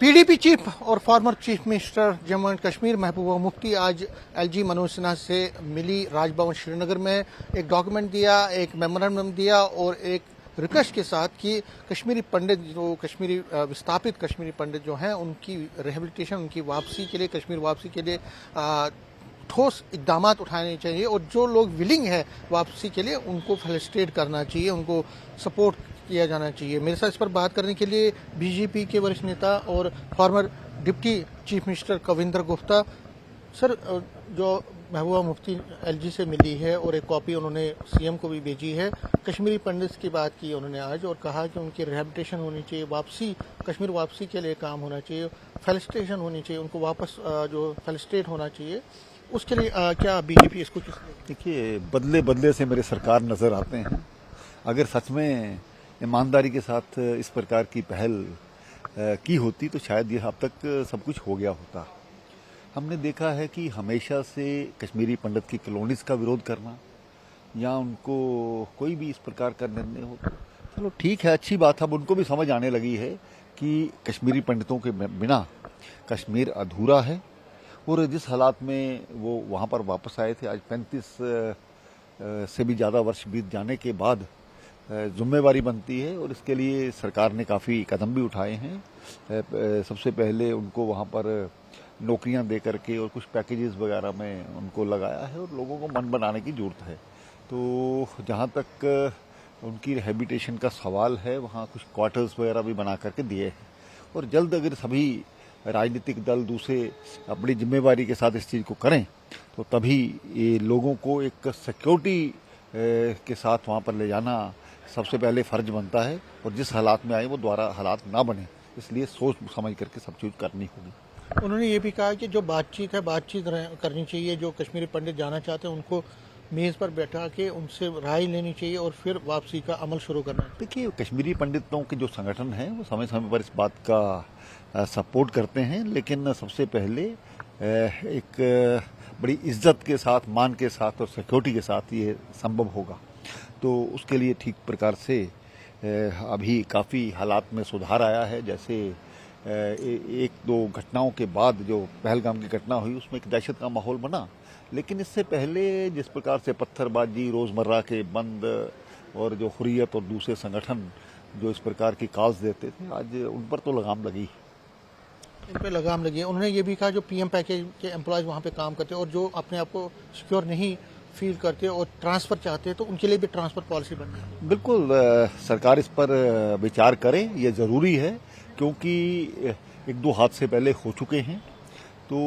PDP chief और former chief minister Jammu and Kashmir Mehbooba Mufti आज LG Manoj Sinha से मिली राजभवन श्रीनगर में। एक डॉक्यूमेंट दिया, एक मेमोरेंडम दिया और एक रिक्वेस्ट के साथ कि कश्मीरी पंडित जो कश्मीरी विस्थापित कश्मीरी पंडित जो हैं उनकी रिहेबिलिटेशन, उनकी वापसी के लिए, कश्मीर वापसी के लिए ठोस इकदाम उठाने चाहिए और जो लोग विलिंग है वापसी के लिए उनको फैसिलिटेट करना चाहिए, उनको सपोर्ट किया जाना चाहिए। मेरे साथ इस पर बात करने के लिए बीजेपी के वरिष्ठ नेता और former deputy chief minister Kavinder Gupta. Sir, जो महबूबा मुफ्ती एलजी से मिली है और एक कॉपी उन्होंने सीएम को भी भेजी है, कश्मीरी पंडित की बात की उन्होंने आज और कहा कि उनकी रिहेबिलिटेशन होनी चाहिए, वापसी कश्मीर वापसी के लिए काम होना चाहिए, फैसिलिटेशन होनी चाहिए, उनको वापस जो फैसिलिटेट होना चाहिए, उसके लिए क्या बीजेपी इसको? देखिए, बदले बदले से मेरे सरकार नजर आते हैं। अगर सच में ईमानदारी के साथ इस प्रकार की पहल की होती तो शायद ये अब तक सब कुछ हो गया होता। हमने देखा है कि हमेशा से कश्मीरी पंडित की कॉलोनीज का विरोध करना या उनको कोई भी इस प्रकार का निर्णय हो, चलो ठीक है, अच्छी बात है। अब उनको भी समझ आने लगी है कि कश्मीरी पंडितों के बिना कश्मीर अधूरा है और जिस हालात में वो वहाँ पर वापस आए थे, आज 35 से भी ज़्यादा वर्ष बीत जाने के बाद जिम्मेवारी बनती है और इसके लिए सरकार ने काफ़ी कदम भी उठाए हैं। सबसे पहले उनको वहाँ पर नौकरियां दे करके और कुछ पैकेजेस वगैरह में उनको लगाया है और लोगों को मन बनाने की जरूरत है। तो जहाँ तक उनकी रिहेबिलिटेशन का सवाल है, वहाँ कुछ क्वार्टर्स वगैरह भी बना करके दिए हैं और जल्द अगर सभी राजनीतिक दल दूसरे अपनी जिम्मेवारी के साथ इस चीज़ को करें तो तभी ये लोगों को एक सिक्योरिटी के साथ वहाँ पर ले जाना सबसे पहले फर्ज बनता है और जिस हालात में आए वो दोबारा हालात ना बने, इसलिए सोच समझ करके सब चीज़ करनी होगी। उन्होंने ये भी कहा कि जो बातचीत है, बातचीत करनी चाहिए। जो कश्मीरी पंडित जाना चाहते हैं उनको मेज़ पर बैठा के उनसे राय लेनी चाहिए और फिर वापसी का अमल शुरू करना है। देखिए, कश्मीरी पंडितों के जो संगठन हैं वो समय समय पर इस बात का सपोर्ट करते हैं, लेकिन सबसे पहले एक बड़ी इज्जत के साथ, मान के साथ और सिक्योरिटी के साथ ये संभव होगा। तो उसके लिए ठीक प्रकार से अभी काफ़ी हालात में सुधार आया है। जैसे एक दो घटनाओं के बाद जो पहलगाम की घटना हुई उसमें एक दहशत का माहौल बना, लेकिन इससे पहले जिस प्रकार से पत्थरबाजी, रोज़मर्रा के बंद और जो हुर्रियत और दूसरे संगठन जो इस प्रकार की कॉल्स देते थे, आज उन पर तो लगाम लगी। इन पर लगाम लगी है। उन्होंने ये भी कहा जो पीएम पैकेज के एम्प्लॉयज़ वहाँ पे काम करते हैं और जो अपने आप को सिक्योर नहीं फील करते और ट्रांसफ़र चाहते हैं तो उनके लिए भी ट्रांसफ़र पॉलिसी बननी है। बिल्कुल, सरकार इस पर विचार करे, ये ज़रूरी है क्योंकि एक दो हादसे पहले हो चुके हैं। तो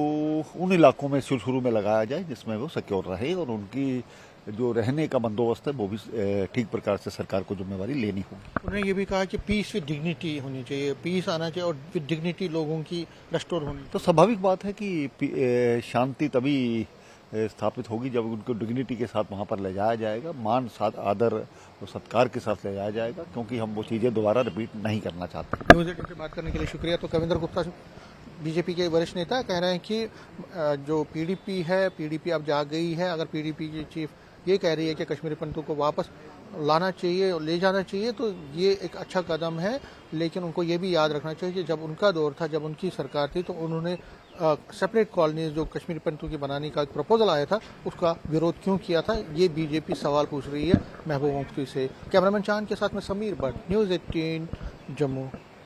उन इलाकों में शुरू में लगाया जाए जिसमें वो सिक्योर रहे और उनकी जो रहने का बंदोबस्त है वो भी ठीक प्रकार से सरकार को जिम्मेवारी लेनी होगी। उन्होंने ये भी कहा कि पीस विद डिग्निटी होनी चाहिए, पीस आना चाहिए और विद डिग्निटी लोगों की रेस्टोर होनी। तो स्वाभाविक बात है कि शांति तभी स्थापित होगी जब उनको डिग्निटी के साथ वहाँ पर ले जाया जाएगा, मान साथ आदर और सत्कार के साथ ले जाया जाएगा, क्योंकि हम वो चीज़ें दोबारा रिपीट नहीं करना चाहते। न्यूज़ 18 से बात करने के लिए शुक्रिया। तो कविंद्र गुप्ता बीजेपी के वरिष्ठ नेता कह रहे हैं कि जो पीडीपी है, पीडीपी अब जाग गई है। अगर पीडीपी की चीफ ये कह रही है कि कश्मीरी पंडितों को वापस लाना चाहिए और ले जाना चाहिए तो ये एक अच्छा कदम है, लेकिन उनको ये भी याद रखना चाहिए कि जब उनका दौर था, जब उनकी सरकार थी, तो उन्होंने सेपरेट कॉलोनीज जो कश्मीरी पंडितों की बनाने का एक प्रपोजल आया था उसका विरोध क्यों किया था। ये बीजेपी सवाल पूछ रही है महबूबा मुफ्ती से। कैमरामैन चांद के साथ में समीर भट्ट, न्यूज़ 18 जम्मू।